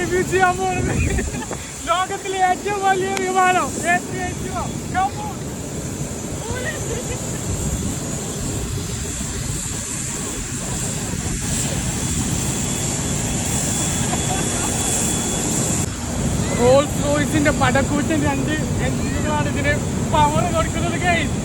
Review ചെയ്യാൻ പോകുന്നത് ലോകത്തിലെ ഏറ്റവും വലിയ വിമാനം. റോൾസ് റോയ്സിന്റെ പടക്കൂറ്റൻ 2 എഞ്ചിനുകളാണ് ഇതിന് പവർ കൊടുക്കുന്നത്. ഗൈസ്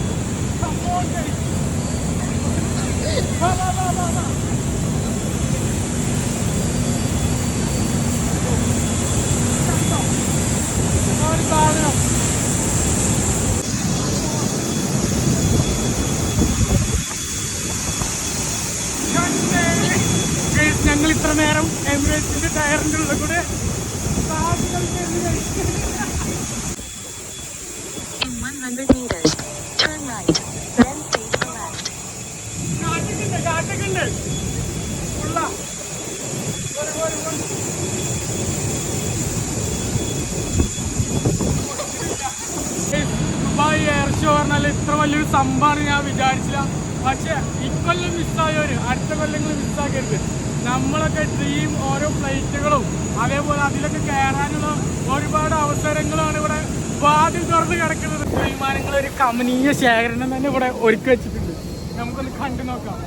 ഞങ്ങൾ ഇത്ര നേരം എമിറേറ്റ്സിന്റെ ടയറിന്റെ ഉള്ളിൽ കൂടെ In 100 meters, turn right, then face the left. കാറ്റൊക്കെ ദുബായ് എയർ ഷോ പറഞ്ഞാൽ ഇത്ര വലിയൊരു സംഭവമാണ് ഞാൻ വിചാരിച്ചില്ല. പക്ഷെ ഇക്കൊല്ലം മിസ്സായവര് അടുത്ത കൊല്ലങ്ങൾ മിസ്സാക്കരുത്. നമ്മളൊക്കെ ഡ്രീം ഓരോ ഫ്ലൈറ്റുകളും അതേപോലെ അതിലൊക്കെ കയറാനുള്ള ഒരുപാട് അവസരങ്ങളാണ് ഇവിടെ വാതിൽ തുറന്ന് കിടക്കുന്നത്. വിമാനങ്ങളൊരു കമനീയ ശേഖരണം തന്നെ ഇവിടെ ഒരുക്കി വെച്ചിട്ടുണ്ട്. നമുക്കൊന്ന് കണ്ടു നോക്കാം.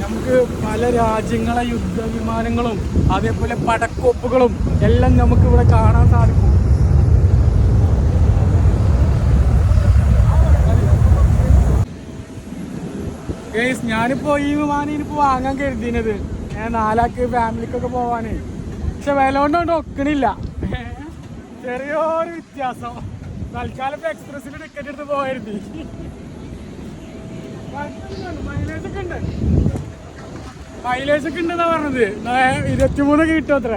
നമുക്ക് പല രാജ്യങ്ങളെ യുദ്ധവിമാനങ്ങളും അതേപോലെ പടക്കോപ്പുകളും എല്ലാം നമുക്ക് ഇവിടെ കാണാൻ സാധിക്കും. ഞാനിപ്പോ ഈ വിമാനം ഇനിയിപ്പോ വാങ്ങാൻ കരുതിയത് ഞാൻ 4 ആൾക്ക് ഫാമിലിക്കൊക്കെ പോവാനേ. പക്ഷെ വില കൊണ്ടോണ്ട് ഒക്കണില്ല. ചെറിയൊരു വ്യത്യാസം. തൽക്കാലം ഇപ്പൊ എക്സ്പ്രസിൽ ടിക്കറ്റ് എടുത്ത് പോകരുത്. മൈലേജ് ഒക്കെ ഉണ്ട്. മൈലേജ് ഒക്കെ ഉണ്ടെന്നാ പറഞ്ഞത്. 23 കിട്ടും അത്ര.